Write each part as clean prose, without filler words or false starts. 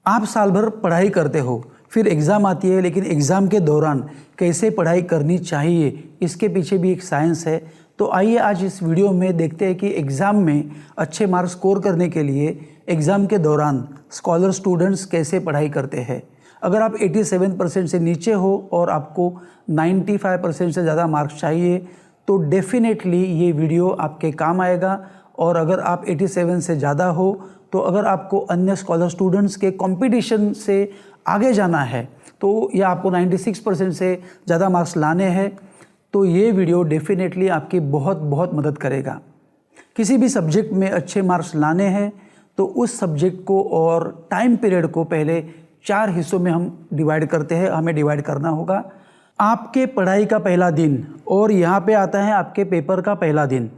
आप साल भर पढ़ाई करते हो, फिर एग्ज़ाम आती है, लेकिन एग्ज़ाम के दौरान कैसे पढ़ाई करनी चाहिए, इसके पीछे भी एक साइंस है। तो आइए आज इस वीडियो में देखते हैं कि एग्ज़ाम में अच्छे मार्क्स स्कोर करने के लिए एग्ज़ाम के दौरान स्कॉलर स्टूडेंट्स कैसे पढ़ाई करते हैं। अगर आप 87% से नीचे हो और आपको 95% से ज़्यादा मार्क्स चाहिए तो डेफिनेटली ये वीडियो आपके काम आएगा। और अगर आप 87 से ज़्यादा हो तो अगर आपको अन्य स्कॉलर स्टूडेंट्स के कंपटीशन से आगे जाना है तो या आपको 96% से ज़्यादा मार्क्स लाने हैं तो ये वीडियो डेफिनेटली आपकी बहुत बहुत मदद करेगा। किसी भी सब्जेक्ट में अच्छे मार्क्स लाने हैं तो उस सब्जेक्ट को और टाइम पीरियड को पहले 4 हिस्सों में हम डिवाइड करते हैं, हमें डिवाइड करना होगा। आपके पढ़ाई का पहला दिन और यहाँ पे आता है आपके पेपर का पहला दिन।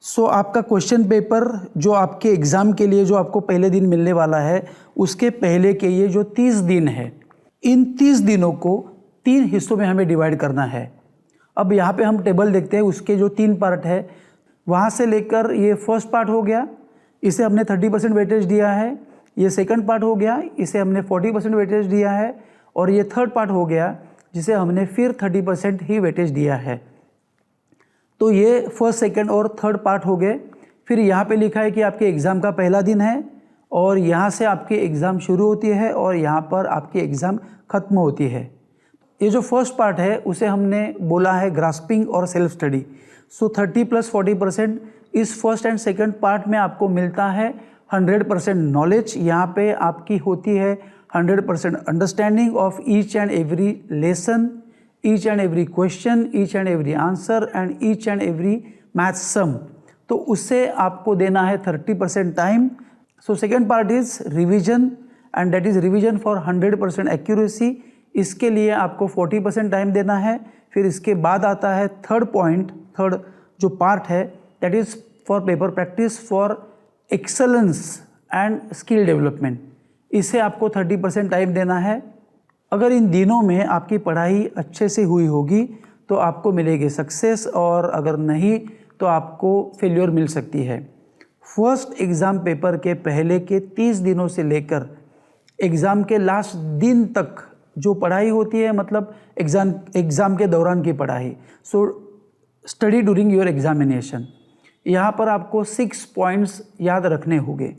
सो आपका क्वेश्चन पेपर जो आपके एग्ज़ाम के लिए जो आपको पहले दिन मिलने वाला है उसके पहले के ये जो 30 दिन है, इन 30 दिनों को 3 हिस्सों में हमें डिवाइड करना है। अब यहाँ पे हम टेबल देखते हैं, उसके जो 3 पार्ट है वहाँ से लेकर ये फर्स्ट पार्ट हो गया, इसे हमने 30% वेटेज दिया है। ये सेकंड पार्ट हो गया, इसे हमने 40% वेटेज दिया है। और ये थर्ड पार्ट हो गया जिसे हमने फिर 30% ही वेटेज दिया है। तो ये फर्स्ट, सेकंड और थर्ड पार्ट हो गए। फिर यहाँ पे लिखा है कि आपके एग्ज़ाम का पहला दिन है और यहाँ से आपकी एग्ज़ाम शुरू होती है और यहाँ पर आपकी एग्ज़ाम ख़त्म होती है। ये जो फर्स्ट पार्ट है उसे हमने बोला है ग्रास्पिंग और सेल्फ स्टडी। सो 30 + 40% इस फर्स्ट एंड सेकंड पार्ट में आपको मिलता है 100% नॉलेज। यहाँ पे आपकी होती है 100% understanding of each and every lesson, each and every question, each and every answer and each and every math sum. तो उससे आपको देना है 30% time. So second part is revision and that is revision for 100% accuracy. इसके लिए आपको 40% time देना है। फिर इसके बाद आता है थर्ड जो पार्ट है that is for paper practice for excellence and skill development. इसे आपको 30% टाइम देना है। अगर इन दिनों में आपकी पढ़ाई अच्छे से हुई होगी तो आपको मिलेगी सक्सेस, और अगर नहीं तो आपको फेल्योर मिल सकती है। फर्स्ट एग्ज़ाम पेपर के पहले के 30 दिनों से लेकर एग्ज़ाम के लास्ट दिन तक जो पढ़ाई होती है, मतलब एग्ज़ाम के दौरान की पढ़ाई। So study during your examination. यहाँ पर आपको 6 पॉइंट्स याद रखने होंगे।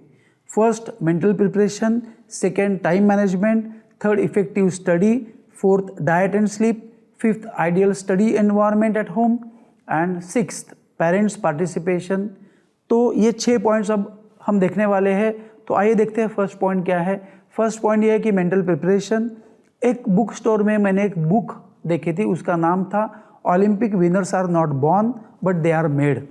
First mental preparation, second time management, third effective study, fourth diet and sleep, fifth ideal study environment at home and sixth parents participation. तो ये 6 पॉइंट्स अब हम देखने वाले हैं। तो आइए देखते हैं फर्स्ट पॉइंट क्या है। फर्स्ट पॉइंट ये है कि मेंटल प्रिपरेशन। एक बुक स्टोर में मैंने एक बुक देखी थी, उसका नाम था Olympic winners are not born but they are made.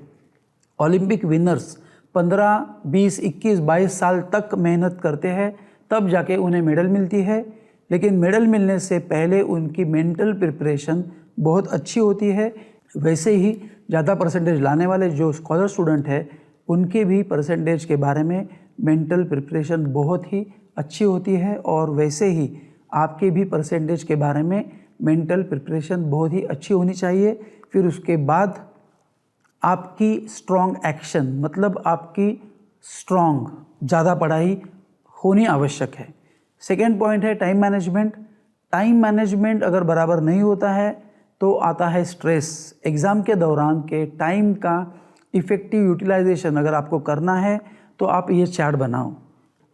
Olympic winners 15, 20, 21, 22 साल तक मेहनत करते हैं तब जाके उन्हें मेडल मिलती है, लेकिन मेडल मिलने से पहले उनकी मेंटल प्रिपरेशन बहुत अच्छी होती है। वैसे ही ज़्यादा परसेंटेज लाने वाले जो स्कॉलर स्टूडेंट है उनके भी परसेंटेज के बारे में मेंटल प्रिपरेशन बहुत ही अच्छी होती है, और वैसे ही आपके भी परसेंटेज के बारे में मेंटल प्रिपरेशन बहुत ही अच्छी होनी चाहिए। फिर उसके बाद आपकी स्ट्रॉन्ग एक्शन, मतलब आपकी स्ट्रॉन्ग ज़्यादा पढ़ाई होनी आवश्यक है। सेकेंड पॉइंट है टाइम मैनेजमेंट। टाइम मैनेजमेंट अगर बराबर नहीं होता है तो आता है स्ट्रेस। एग्ज़ाम के दौरान के टाइम का इफ़ेक्टिव यूटिलाइजेशन अगर आपको करना है तो आप ये चार्ट बनाओ।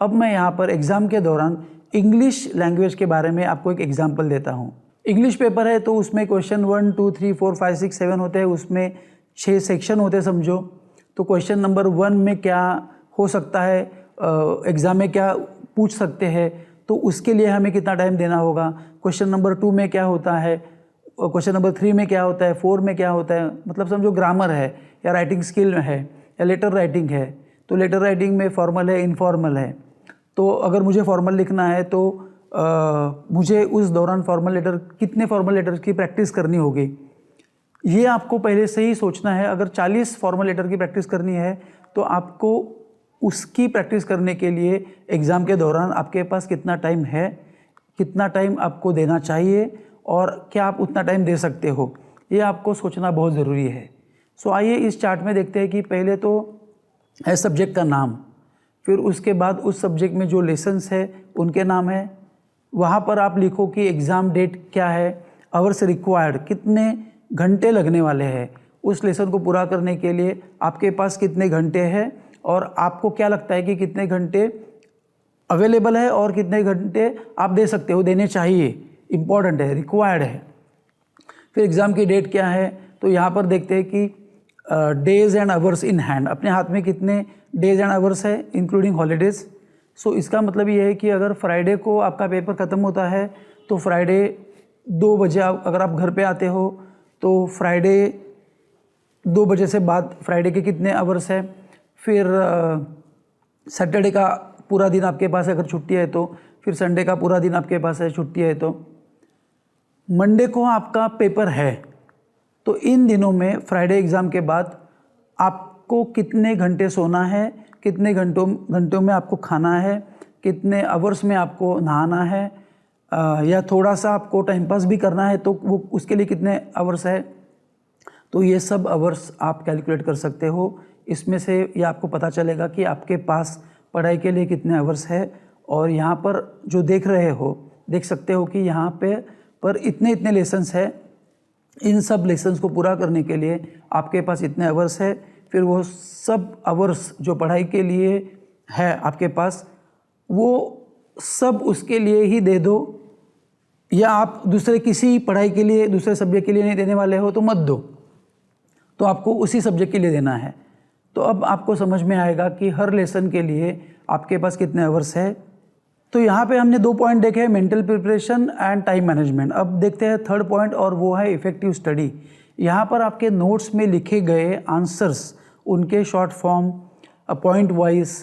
अब मैं यहाँ पर एग्ज़ाम के दौरान इंग्लिश लैंग्वेज के बारे में आपको एक एग्जाम्पल देता हूँ। इंग्लिश पेपर है तो उसमें क्वेश्चन 1, 2, 3, 4, 5, 6, 7 होते हैं, उसमें 6 सेक्शन होते हैं समझो। तो क्वेश्चन नंबर 1 में क्या हो सकता है, एग्ज़ाम में क्या पूछ सकते हैं, तो उसके लिए हमें कितना टाइम देना होगा। क्वेश्चन नंबर 2 में क्या होता है, क्वेश्चन नंबर 3 में क्या होता है, 4 में क्या होता है, मतलब समझो ग्रामर है या राइटिंग स्किल है या लेटर राइटिंग है। तो लेटर राइटिंग में फॉर्मल है, इनफॉर्मल है। तो अगर मुझे फॉर्मल लिखना है तो मुझे उस दौरान कितने फॉर्मल लेटर्स की प्रैक्टिस करनी होगी, ये आपको पहले से ही सोचना है। अगर 40 फॉर्मल लेटर की प्रैक्टिस करनी है तो आपको उसकी प्रैक्टिस करने के लिए एग्ज़ाम के दौरान आपके पास कितना टाइम है, कितना टाइम आपको देना चाहिए और क्या आप उतना टाइम दे सकते हो, ये आपको सोचना बहुत ज़रूरी है। सो आइए इस चार्ट में देखते हैं कि पहले तो है सब्जेक्ट का नाम फिर उसके बाद उस सब्जेक्ट में जो लेसन्स है उनके नाम है। वहाँ पर आप लिखो कि एग्ज़ाम डेट क्या है, आवर्स रिक्वायर्ड, कितने घंटे लगने वाले हैं उस लेसन को पूरा करने के लिए, आपके पास कितने घंटे हैं और आपको क्या लगता है कि कितने घंटे अवेलेबल है और कितने घंटे आप दे सकते हो, देने चाहिए, इम्पॉर्टेंट है, रिक्वायर्ड है। फिर एग्ज़ाम की डेट क्या है, तो यहाँ पर देखते हैं कि days and hours in hand, अपने हाथ में कितने डेज़ एंड आवर्स है इंक्लूडिंग हॉलीडेज़। सो इसका मतलब ये है कि अगर फ्राइडे को आपका पेपर ख़त्म होता है तो फ्राइडे 2 बजे अगर आप घर पे आते हो तो फ्राइडे 2 बजे से बाद फ्राइडे के कितने आवर्स है। फिर सैटरडे का पूरा दिन आपके पास अगर छुट्टी है तो, फिर संडे का पूरा दिन आपके पास है छुट्टी है तो, मंडे को आपका पेपर है। तो इन दिनों में फ्राइडे एग्ज़ाम के बाद आपको कितने घंटे सोना है, कितने घंटों में आपको खाना है, कितने आवर्स में आपको नहाना है, या थोड़ा सा आपको टाइम पास भी करना है तो वो उसके लिए कितने आवर्स है। तो ये सब आवर्स आप कैलकुलेट कर सकते हो। इसमें से ये आपको पता चलेगा कि आपके पास पढ़ाई के लिए कितने आवर्स है। और यहाँ पर जो देख सकते हो कि यहाँ पर इतने लेसन्स है। इन सब लेसन्स को पूरा करने के लिए आपके पास इतने आवर्स है। फिर वो सब आवर्स जो पढ़ाई के लिए है आपके पास, वो सब उसके लिए ही दे दो, या आप दूसरे किसी पढ़ाई के लिए, दूसरे सब्जेक्ट के लिए नहीं देने वाले हो तो मत दो, तो आपको उसी सब्जेक्ट के लिए देना है। तो अब आपको समझ में आएगा कि हर लेसन के लिए आपके पास कितने आवर्स है। तो यहाँ पे हमने 2 पॉइंट देखे हैं, mental preparation and time management. अब देखते हैं थर्ड पॉइंट, और वो है इफ़ेक्टिव स्टडी। यहाँ पर आपके नोट्स में लिखे गए आंसर्स, उनके शॉर्ट फॉर्म, पॉइंट वाइज,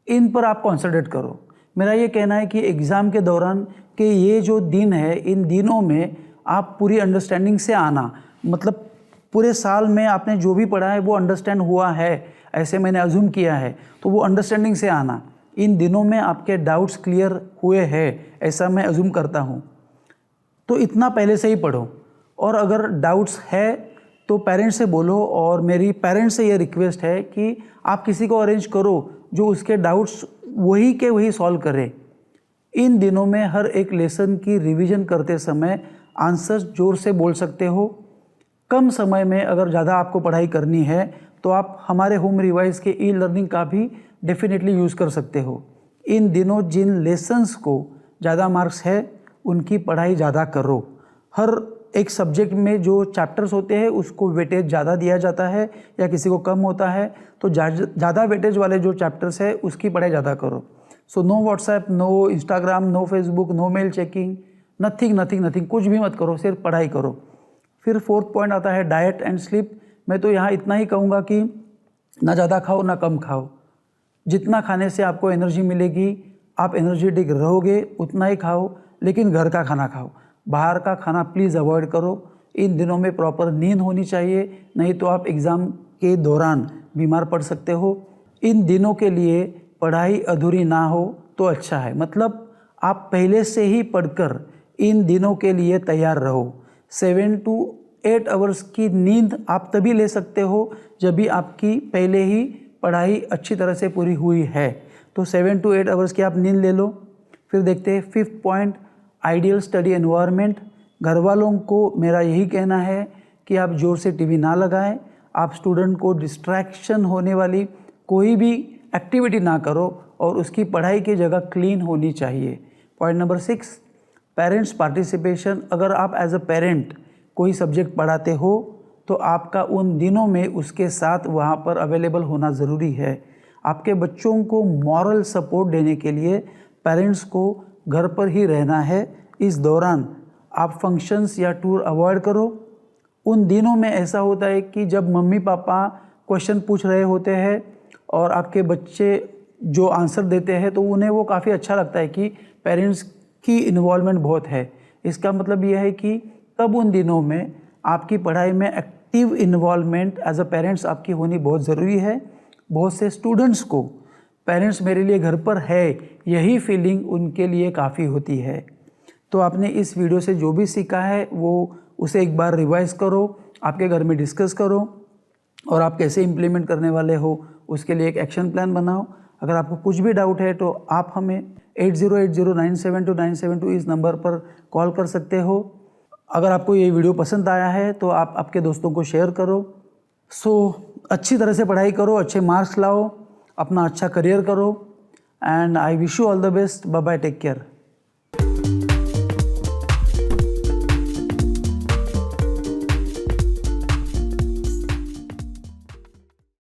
इन पर आप कॉन्संट्रेट करो। मेरा ये कहना है कि एग्ज़ाम के दौरान कि ये जो दिन है, इन दिनों में आप पूरी अंडरस्टैंडिंग से आना, मतलब पूरे साल में आपने जो भी पढ़ा है वो अंडरस्टैंड हुआ है, ऐसे मैंने अज्यूम किया है, तो वो अंडरस्टैंडिंग से आना। इन दिनों में आपके डाउट्स क्लियर हुए हैं, ऐसा मैं अज्यूम करता हूँ, तो इतना पहले से ही पढ़ो। और अगर डाउट्स है तो पेरेंट्स से बोलो, और मेरी पेरेंट्स से ये रिक्वेस्ट है कि आप किसी को अरेंज करो जो उसके डाउट्स वही के वही सॉल्व करे। इन दिनों में हर एक लेसन की रिवीजन करते समय आंसर्स जोर से बोल सकते हो। कम समय में अगर ज़्यादा आपको पढ़ाई करनी है तो आप हमारे होम रिवाइज के ई लर्निंग का भी डेफिनेटली यूज़ कर सकते हो। इन दिनों जिन लेसन्स को ज़्यादा मार्क्स है उनकी पढ़ाई ज़्यादा करो। हर एक सब्जेक्ट में जो चैप्टर्स होते हैं उसको वेटेज ज़्यादा दिया जाता है या किसी को कम होता है, तो ज़्यादा वेटेज वाले जो चैप्टर्स है उसकी पढ़ाई ज़्यादा करो। So no WhatsApp, no Instagram, no Facebook, no mail checking, nothing, कुछ भी मत करो, सिर्फ पढ़ाई करो। फिर फोर्थ पॉइंट आता है डाइट एंड स्लीप। मैं तो यहाँ इतना ही कहूँगा कि ना ज़्यादा खाओ ना कम खाओ, जितना खाने से आपको एनर्जी मिलेगी, आप एनर्जेटिक रहोगे, उतना ही खाओ, लेकिन घर का खाना खाओ। बाहर का खाना प्लीज़ अवॉइड करो। इन दिनों में प्रॉपर नींद होनी चाहिए, नहीं तो आप एग्ज़ाम के दौरान बीमार पड़ सकते हो। इन दिनों के लिए पढ़ाई अधूरी ना हो तो अच्छा है, मतलब आप पहले से ही पढ़कर इन दिनों के लिए तैयार रहो। 7 to 8 आवर्स की नींद आप तभी ले सकते हो जब भी आपकी पहले ही पढ़ाई अच्छी तरह से पूरी हुई है। तो 7 to 8 आवर्स की आप नींद ले लो। फिर देखते हैं 5th point, ideal study environment. घर वालों को मेरा यही कहना है कि आप ज़ोर से टीवी ना लगाएं, आप स्टूडेंट को डिस्ट्रैक्शन होने वाली कोई भी एक्टिविटी ना करो, और उसकी पढ़ाई की जगह क्लीन होनी चाहिए। Point number 6, parents participation. अगर आप एज अ पेरेंट कोई सब्जेक्ट पढ़ाते हो तो आपका उन दिनों में उसके साथ वहाँ पर अवेलेबल होना ज़रूरी है। आपके बच्चों को मॉरल सपोर्ट देने के लिए पेरेंट्स को घर पर ही रहना है। इस दौरान आप फंक्शंस या टूर अवॉइड करो। उन दिनों में ऐसा होता है कि जब मम्मी पापा क्वेश्चन पूछ रहे होते हैं और आपके बच्चे जो आंसर देते हैं तो उन्हें वो काफ़ी अच्छा लगता है कि पेरेंट्स की इन्वॉल्वमेंट बहुत है। इसका मतलब यह है कि तब उन दिनों में आपकी पढ़ाई में active involvement as a parents आपकी होनी बहुत ज़रूरी है। बहुत से स्टूडेंट्स को पेरेंट्स मेरे लिए घर पर है, यही फीलिंग उनके लिए काफ़ी होती है। तो आपने इस वीडियो से जो भी सीखा है वो उसे एक बार रिवाइज करो, आपके घर में डिस्कस करो, और आप कैसे इम्प्लीमेंट करने वाले हो उसके लिए एक एक्शन प्लान बनाओ। अगर आपको कुछ भी डाउट है तो आप हमें 8080972972 इस नंबर पर कॉल कर सकते हो। अगर आपको ये वीडियो पसंद आया है तो आप आपके दोस्तों को शेयर करो। अच्छी तरह से पढ़ाई करो, अच्छे मार्क्स लाओ, अपना अच्छा करियर करो, and I wish you all the best. Bye bye, take care.